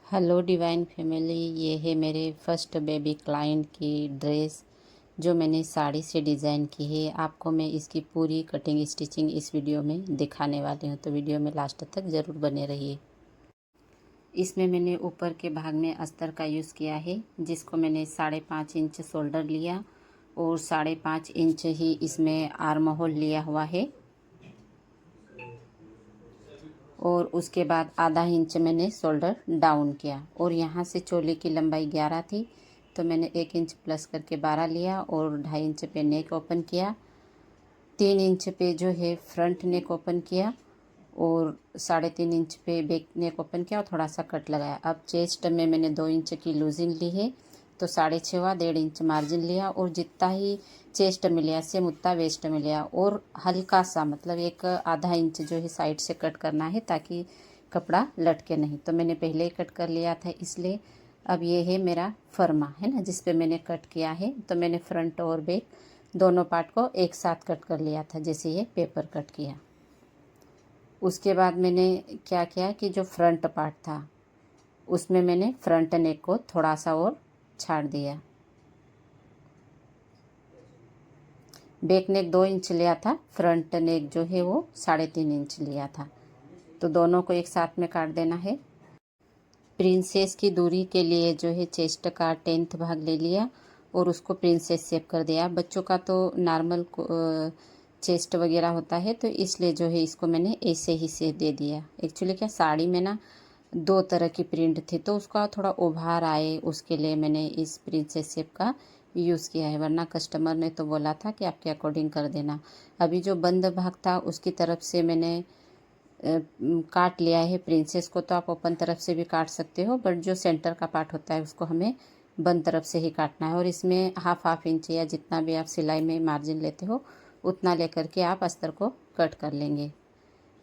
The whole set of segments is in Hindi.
हेलो डिवाइन फैमिली, ये है मेरे फर्स्ट बेबी क्लाइंट की ड्रेस जो मैंने साड़ी से डिज़ाइन की है। आपको मैं इसकी पूरी कटिंग स्टिचिंग इस वीडियो में दिखाने वाली हूँ, तो वीडियो में लास्ट तक ज़रूर बने रहिए। इसमें मैंने ऊपर के भाग में अस्तर का यूज़ किया है, जिसको मैंने 5.5 इंच शोल्डर लिया और 5.5 इंच ही इसमें आर्म होल लिया हुआ है। और उसके बाद आधा इंच मैंने शोल्डर डाउन किया और यहाँ से चोली की लंबाई 11 थी, तो मैंने 1 इंच प्लस करके 12 लिया और 2.5 इंच पे नेक ओपन किया, 3 इंच पे जो है फ्रंट नेक ओपन किया और 3.5 इंच पे बैक नेक ओपन किया और थोड़ा सा कट लगाया। अब चेस्ट में मैंने 2 इंच की लूजिंग ली है, तो 6.5 1.5 इंच मार्जिन लिया और जितना ही चेस्ट में लिया सेम उतना वेस्ट में लिया और हल्का सा मतलब एक आधा इंच जो है साइड से कट करना है ताकि कपड़ा लटके नहीं। तो मैंने पहले ही कट कर लिया था इसलिए। अब ये है मेरा फर्मा है ना, जिस पे मैंने कट किया है। तो मैंने फ्रंट और बैक दोनों पार्ट को एक साथ कट कर लिया था, जैसे ये पेपर कट किया। उसके बाद मैंने क्या किया कि जो फ्रंट पार्ट था उसमें मैंने फ्रंट नेक को थोड़ा सा और छाड़ दिया। बैक नेक 2 इंच लिया था, फ्रंट नेक जो है वो 3.5 इंच लिया था, तो दोनों को एक साथ में काट देना है। प्रिंसेस की दूरी के लिए जो है चेस्ट का 10th भाग ले लिया और उसको प्रिंसेस शेप कर दिया। बच्चों का तो नॉर्मल चेस्ट वगैरह होता है, तो इसलिए जो है इसको मैंने ऐसे ही शेप दे दिया। एक्चुअली क्या साड़ी में ना 2 तरह की प्रिंट थी, तो उसका थोड़ा उभार आए उसके लिए मैंने इस प्रिंसेस शेप का यूज़ किया है, वरना कस्टमर ने तो बोला था कि आपके अकॉर्डिंग कर देना। अभी जो बंद भाग था उसकी तरफ से मैंने काट लिया है प्रिंसेस को, तो आप ओपन तरफ से भी काट सकते हो, बट जो सेंटर का पार्ट होता है उसको हमें बंद तरफ से ही काटना है। और इसमें हाफ इंच या जितना भी आप सिलाई में मार्जिन लेते हो उतना लेकर के आप अस्तर को कट कर लेंगे।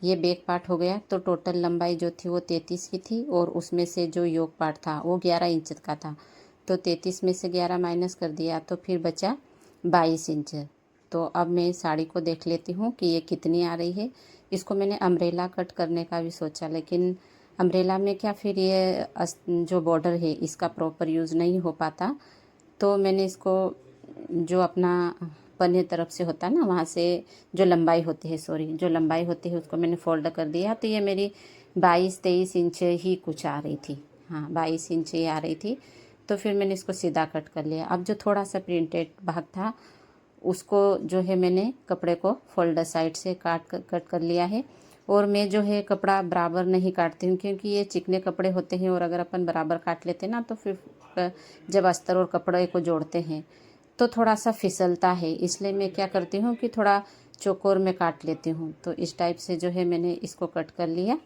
ये बैक पार्ट हो गया। तो टोटल लंबाई जो थी वो 33 की थी और उसमें से जो योक पार्ट था वो 11 इंच का था, तो 33 में से 11 माइनस कर दिया तो फिर बचा 22 इंच। तो अब मैं साड़ी को देख लेती हूँ कि ये कितनी आ रही है। इसको मैंने अम्ब्रेला कट करने का भी सोचा, लेकिन अम्ब्रेला में क्या फिर ये जो बॉर्डर है इसका प्रॉपर यूज़ नहीं हो पाता, तो मैंने इसको जो अपना पन्ने तरफ से होता है ना वहाँ से जो लंबाई होती है, जो लंबाई होती है उसको मैंने फोल्ड कर दिया। तो ये मेरी 22-23 इंच ही कुछ आ रही थी, हाँ 22 इंच ही आ रही थी। तो फिर मैंने इसको सीधा कट कर लिया। अब जो थोड़ा सा प्रिंटेड भाग था उसको जो है मैंने कपड़े को फोल्डर साइड से कट कर लिया है। और मैं जो है कपड़ा बराबर नहीं काटती हूँ, क्योंकि ये चिकने कपड़े होते हैं और अगर अपन बराबर काट लेते हैं ना तो फिर जब अस्तर और कपड़े को जोड़ते हैं तो थोड़ा सा फिसलता है। इसलिए मैं क्या करती हूँ कि थोड़ा चौकोर में काट लेती हूँ। तो इस टाइप से जो है मैंने इसको कट कर लिया।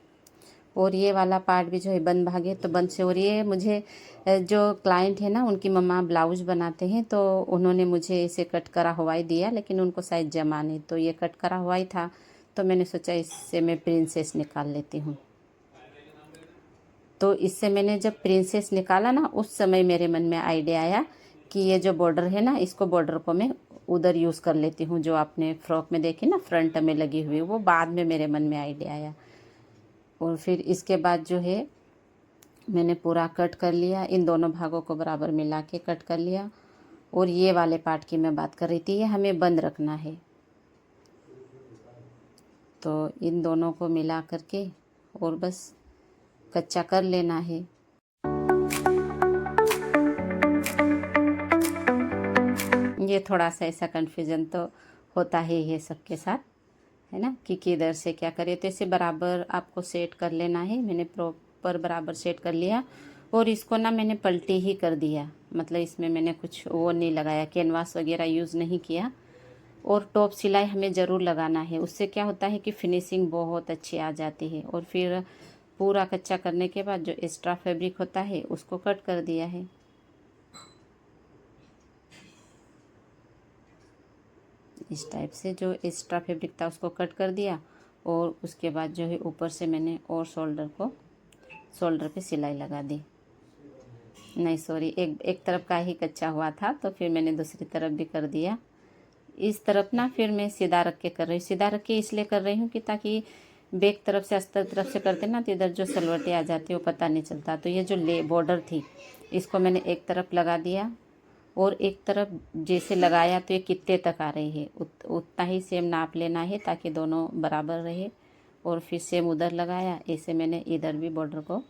और ये वाला पार्ट भी जो है बंद भाग है तो बंद से। और ये मुझे जो क्लाइंट है ना उनकी मम्मा ब्लाउज बनाते हैं, तो उन्होंने मुझे इसे कट करा हुआ ही दिया, लेकिन उनको साइज जमा नहीं, तो ये कट करा हुआ ही था, तो मैंने सोचा इससे मैं प्रिंसेस निकाल लेती हूँ। तो इससे मैंने जब प्रिंसेस निकाला ना उस समय मेरे मन में आइडिया आया कि ये जो बॉर्डर है ना इसको बॉर्डर को मैं उधर यूज़ कर लेती हूँ, जो आपने फ्रॉक में देखी ना फ्रंट में लगी हुई, वो बाद में मेरे मन में आइडिया आया। और फिर इसके बाद जो है मैंने पूरा कट कर लिया, इन दोनों भागों को बराबर मिला के कट कर लिया। और ये वाले पार्ट की मैं बात कर रही थी, ये हमें बंद रखना है, तो इन दोनों को मिला करके और बस कच्चा कर लेना है। ये थोड़ा सा ऐसा कन्फ्यूज़न तो होता है ये सबके साथ, है ना, कि किधर से क्या करें। तो इसे बराबर आपको सेट कर लेना है। मैंने प्रॉपर बराबर सेट कर लिया और इसको ना मैंने पलटी ही कर दिया, मतलब इसमें मैंने कुछ वो नहीं लगाया, कैनवास वगैरह यूज़ नहीं किया। और टॉप सिलाई हमें ज़रूर लगाना है, उससे क्या होता है कि फिनिशिंग बहुत अच्छी आ जाती है। और फिर पूरा कच्चा करने के बाद जो एक्स्ट्रा फैब्रिक होता है उसको कट कर दिया है। इस टाइप से जो एक्स्ट्रा फैब्रिक था उसको कट कर दिया और उसके बाद जो है ऊपर से मैंने और शोल्डर पे सिलाई लगा दी। नहीं सॉरी, एक तरफ का ही कच्चा हुआ था, तो फिर मैंने दूसरी तरफ भी कर दिया। इस तरफ ना फिर मैं सीधा रख के कर रही हूँ। सीधा रख के इसलिए कर रही हूँ कि ताकि बैक तरफ से अस्तर तरफ से करते ना तो इधर जो सलवटें आ जाती है वो पता नहीं चलता। तो ये जो ले बॉर्डर थी इसको मैंने एक तरफ लगा दिया और एक तरफ जैसे लगाया तो ये कितने तक आ रही है उतना ही सेम नाप लेना है ताकि दोनों बराबर रहे। और फिर सेम उधर लगाया, ऐसे मैंने इधर भी बॉर्डर को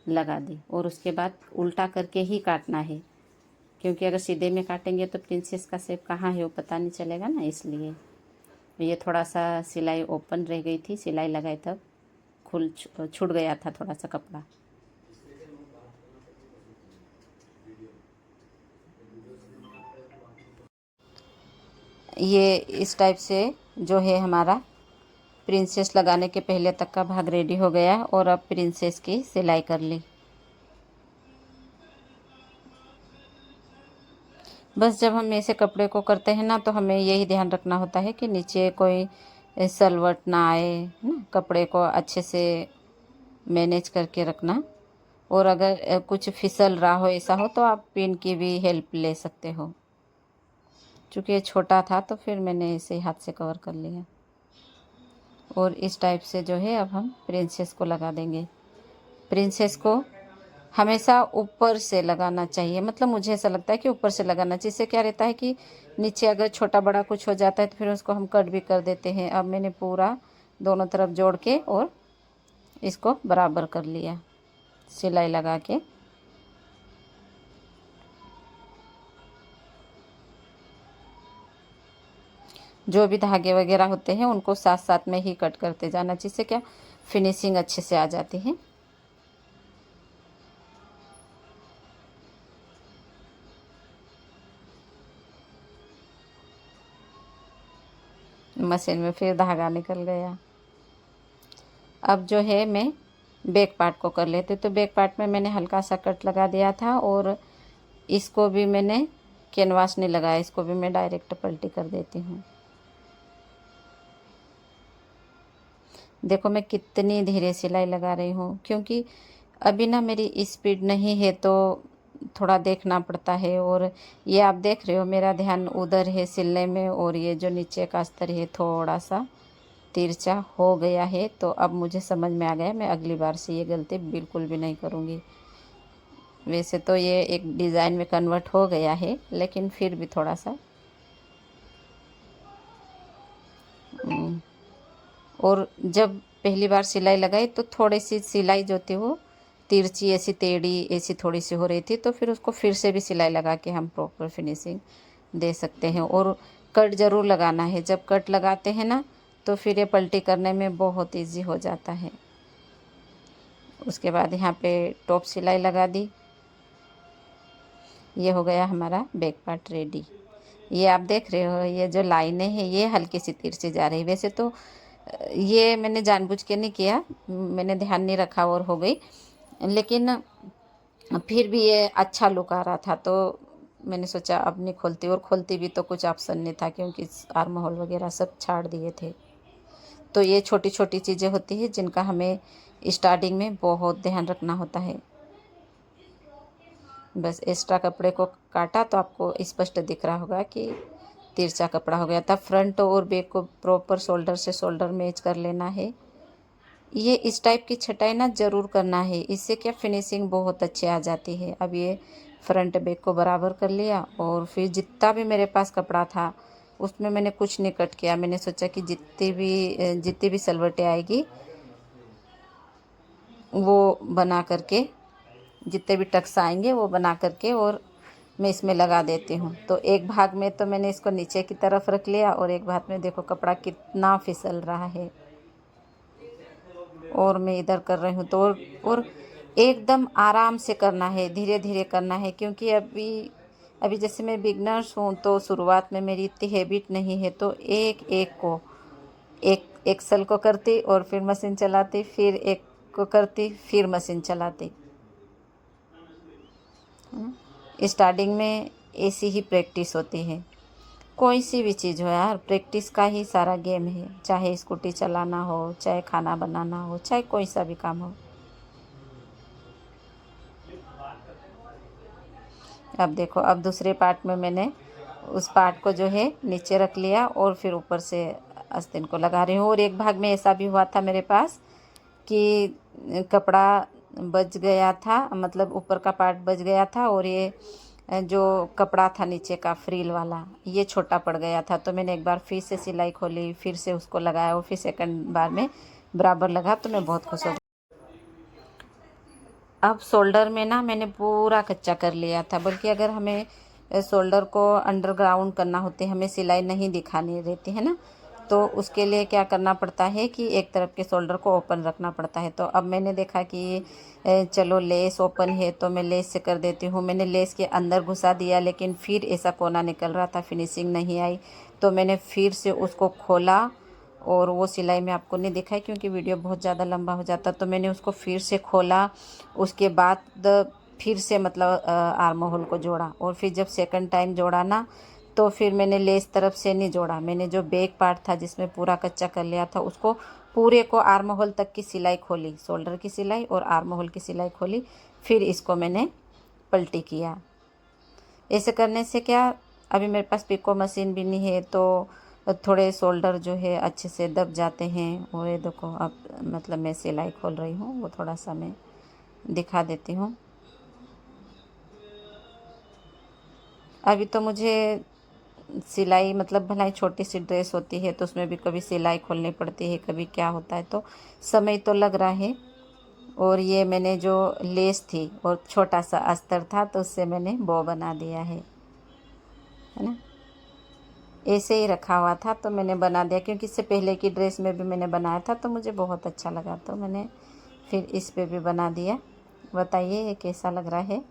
लगा दी। और उसके बाद उल्टा करके ही काटना है, क्योंकि अगर सीधे में काटेंगे तो प्रिंसेस का शेप कहाँ है वो पता नहीं चलेगा ना, इसलिए। ये थोड़ा सा सिलाई ओपन रह गई थी, सिलाई लगाई तब छूट गया था थोड़ा सा कपड़ा। ये इस टाइप से जो है हमारा प्रिंसेस लगाने के पहले तक का भाग रेडी हो गया और अब प्रिंसेस की सिलाई कर ली। बस जब हम ऐसे कपड़े को करते हैं ना तो हमें यही ध्यान रखना होता है कि नीचे कोई सलवट ना आए ना, कपड़े को अच्छे से मैनेज करके रखना। और अगर कुछ फिसल रहा हो ऐसा हो तो आप पिन की भी हेल्प ले सकते हो। चूँकि ये छोटा था तो फिर मैंने इसे हाथ से कवर कर लिया। और इस टाइप से जो है अब हम प्रिंसेस को लगा देंगे। प्रिंसेस को हमेशा ऊपर से लगाना चाहिए, मतलब मुझे ऐसा लगता है कि ऊपर से लगाना चाहिए। इससे क्या रहता है कि नीचे अगर छोटा बड़ा कुछ हो जाता है तो फिर उसको हम कट भी कर देते हैं। अब मैंने पूरा दोनों तरफ जोड़ के और इसको बराबर कर लिया सिलाई लगा के। जो भी धागे वगैरह होते हैं उनको साथ साथ में ही कट करते जाना, जिससे क्या फिनिशिंग अच्छे से आ जाती है। मशीन में फिर धागा निकल गया। अब जो है मैं बैक पार्ट को कर लेती। तो बैक पार्ट में मैंने हल्का सा कट लगा दिया था और इसको भी मैंने कैनवास नहीं लगाया, इसको भी मैं डायरेक्ट पलटी कर देती हूँ। देखो मैं कितनी धीरे सिलाई लगा रही हूँ, क्योंकि अभी ना मेरी स्पीड नहीं है तो थोड़ा देखना पड़ता है। और ये आप देख रहे हो मेरा ध्यान उधर है सिलने में, और ये जो नीचे का अस्तर है थोड़ा सा तिरछा हो गया है। तो अब मुझे समझ में आ गया, मैं अगली बार से ये गलती बिल्कुल भी नहीं करूँगी। वैसे तो ये एक डिज़ाइन में कन्वर्ट हो गया है, लेकिन फिर भी थोड़ा सा और जब पहली बार सिलाई लगाई तो थोड़ी सी सिलाई जो थी वो तिरछी ऐसी टेढ़ी ऐसी थोड़ी सी हो रही थी। तो फिर उसको फिर से भी सिलाई लगा के हम प्रॉपर फिनिशिंग दे सकते हैं। और कट ज़रूर लगाना है, जब कट लगाते हैं ना तो फिर ये पलटी करने में बहुत इजी हो जाता है। उसके बाद यहाँ पे टॉप सिलाई लगा दी। ये हो गया हमारा बैक पार्ट रेडी। ये आप देख रहे हो ये जो लाइनें हैं ये हल्की सी तिरछी जा रही। वैसे तो ये मैंने जानबूझ के नहीं किया, मैंने ध्यान नहीं रखा और हो गई, लेकिन फिर भी ये अच्छा लुक आ रहा था। तो मैंने सोचा अब नहीं खोलती, और खोलती भी तो कुछ ऑप्शन नहीं था क्योंकि आर्म होल वगैरह सब छाड़ दिए थे। तो ये छोटी छोटी चीज़ें होती हैं जिनका हमें स्टार्टिंग में बहुत ध्यान रखना होता है। बस एक्स्ट्रा कपड़े को काटा तो आपको स्पष्ट दिख रहा होगा कि तिरछा कपड़ा हो गया था। फ्रंट और बैक को प्रॉपर शोल्डर से शोल्डर मैच कर लेना है। ये इस टाइप की छटाई ना ज़रूर करना है, इससे क्या फिनिशिंग बहुत अच्छी आ जाती है। अब ये फ्रंट बैक को बराबर कर लिया और फिर जितना भी मेरे पास कपड़ा था उसमें मैंने कुछ नहीं कट किया। मैंने सोचा कि जितनी भी सलवटें आएगी वो बना करके, जितने भी टक्स आएंगे वो बना करके और मैं इसमें लगा देती हूँ। तो एक भाग में तो मैंने इसको नीचे की तरफ रख लिया और एक भाग में देखो कपड़ा कितना फिसल रहा है। और मैं इधर कर रही हूँ तो और एकदम आराम से करना है, धीरे धीरे करना है, क्योंकि अभी जैसे मैं बिगनर्स हूँ तो शुरुआत में मेरी इतनी हैबिट नहीं है। तो एक एक को एक सल को करती और फिर मशीन चलाती, फिर एक को करती फिर मशीन चलाती। स्टार्टिंग में ऐसी ही प्रैक्टिस होती है। कोई सी भी चीज़ हो यार, प्रैक्टिस का ही सारा गेम है। चाहे स्कूटी चलाना हो, चाहे खाना बनाना हो, चाहे कोई सा भी काम हो। अब देखो अब दूसरे पार्ट में मैंने उस पार्ट को जो है नीचे रख लिया और फिर ऊपर से आस्तीन को लगा रही हूँ। और एक भाग में ऐसा भी हुआ था मेरे पास कि कपड़ा बच गया था, मतलब ऊपर का पार्ट बच गया था और ये जो कपड़ा था नीचे का फ्रील वाला ये छोटा पड़ गया था। तो मैंने एक बार फिर से सिलाई खोली, फिर से उसको लगाया और फिर सेकंड बार में बराबर लगा, तो मैं बहुत खुश हो गई। अब शोल्डर में ना मैंने पूरा कच्चा कर लिया था, बल्कि अगर हमें शोल्डर को अंडरग्राउंड करना होते, हमें सिलाई नहीं दिखानी रहती है ना, तो उसके लिए क्या करना पड़ता है कि एक तरफ के शोल्डर को ओपन रखना पड़ता है। तो अब मैंने देखा कि चलो लेस ओपन है तो मैं लेस से कर देती हूँ। मैंने लेस के अंदर घुसा दिया, लेकिन फिर ऐसा कोना निकल रहा था, फिनिशिंग नहीं आई, तो मैंने फिर से उसको खोला और वो सिलाई में आपको नहीं दिखाई क्योंकि वीडियो बहुत ज़्यादा लंबा हो जाता। तो मैंने उसको फिर से खोला, उसके बाद फिर से मतलब आर्म होल को जोड़ा, और फिर जब सेकंड टाइम जोड़ा ना, तो फिर मैंने लेस तरफ से नहीं जोड़ा, मैंने जो बैक पार्ट था जिसमें पूरा कच्चा कर लिया था उसको पूरे को आर्म होल तक की सिलाई खोली, शोल्डर की सिलाई और आर्म होल की सिलाई खोली, फिर इसको मैंने पलटी किया। ऐसे करने से क्या, अभी मेरे पास पिको मशीन भी नहीं है तो थोड़े शोल्डर जो है अच्छे से दब जाते हैं। और ये देखो अब मतलब मैं सिलाई खोल रही हूँ, वो थोड़ा सा मैं दिखा देती हूँ। अभी तो मुझे सिलाई मतलब भलाई छोटी सी ड्रेस होती है तो उसमें भी कभी सिलाई खोलनी पड़ती है, कभी क्या होता है, तो समय तो लग रहा है। और ये मैंने जो लेस थी और छोटा सा अस्तर था तो उससे मैंने बो बना दिया है ना। ऐसे ही रखा हुआ था तो मैंने बना दिया, क्योंकि इससे पहले की ड्रेस में भी मैंने बनाया था तो मुझे बहुत अच्छा लगा, तो मैंने फिर इस पे भी बना दिया। बताइए ये कैसा लग रहा है।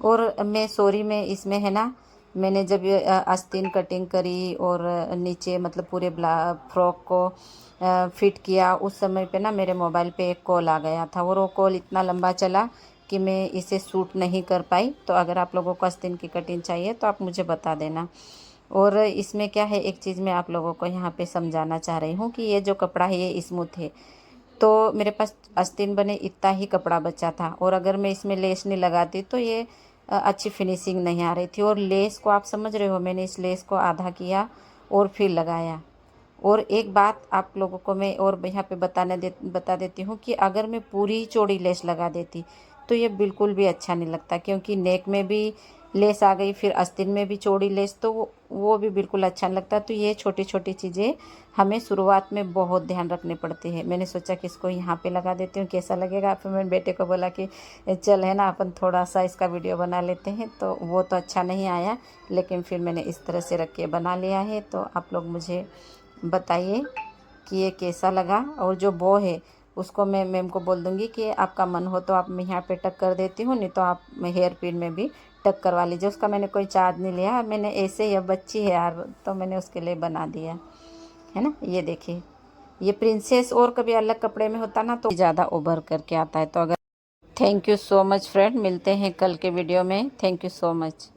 और मैं सॉरी में इसमें है ना, मैंने जब ये आस्तीन कटिंग करी और नीचे मतलब पूरे फ्रॉक को फिट किया, उस समय पे ना मेरे मोबाइल पे एक कॉल आ गया था और वो कॉल इतना लंबा चला कि मैं इसे शूट नहीं कर पाई। तो अगर आप लोगों को आस्तीन की कटिंग चाहिए तो आप मुझे बता देना। और इसमें क्या है, एक चीज़ मैं आप लोगों को यहाँ पे समझाना चाह रही हूँ कि ये जो कपड़ा है ये स्मूथ है, तो मेरे पास आस्तीन बने इतना ही कपड़ा बचा था, और अगर मैं इसमें लेस नहीं लगाती तो ये अच्छी फिनिशिंग नहीं आ रही थी। और लेस को आप समझ रहे हो, मैंने इस लेस को आधा किया और फिर लगाया। और एक बात आप लोगों को मैं और यहाँ पे बता देती हूँ कि अगर मैं पूरी चौड़ी लेस लगा देती तो ये बिल्कुल भी अच्छा नहीं लगता, क्योंकि नेक में भी लेस आ गई, फिर आस्तीन में भी चौड़ी लेस, तो वो भी बिल्कुल अच्छा नहीं लगता। तो ये छोटी छोटी चीज़ें हमें शुरुआत में बहुत ध्यान रखनी पड़ती है। मैंने सोचा कि इसको यहाँ पे लगा देती हूँ, कैसा लगेगा। फिर मैंने बेटे को बोला कि चल है ना अपन थोड़ा सा इसका वीडियो बना लेते हैं, तो वो तो अच्छा नहीं आया, लेकिन फिर मैंने इस तरह से रख के बना लिया है। तो आप लोग मुझे बताइए कि ये कैसा लगा। और जो बो है उसको मैं मैम को बोल दूँगी कि आपका मन हो तो आप मैं यहाँ पे टक कर देती हूँ, नहीं तो आप हेयर पिन में भी टक करवा लीजिए। उसका मैंने कोई चार्ज नहीं लिया, मैंने ऐसे ही, अब बच्ची है यार तो मैंने उसके लिए बना दिया है ना। ये देखिए, ये प्रिंसेस और कभी अलग कपड़े में होता ना तो ज़्यादा उभर करके आता है। तो अगर thank you so much friend, मिलते हैं कल के वीडियो में। Thank you so much.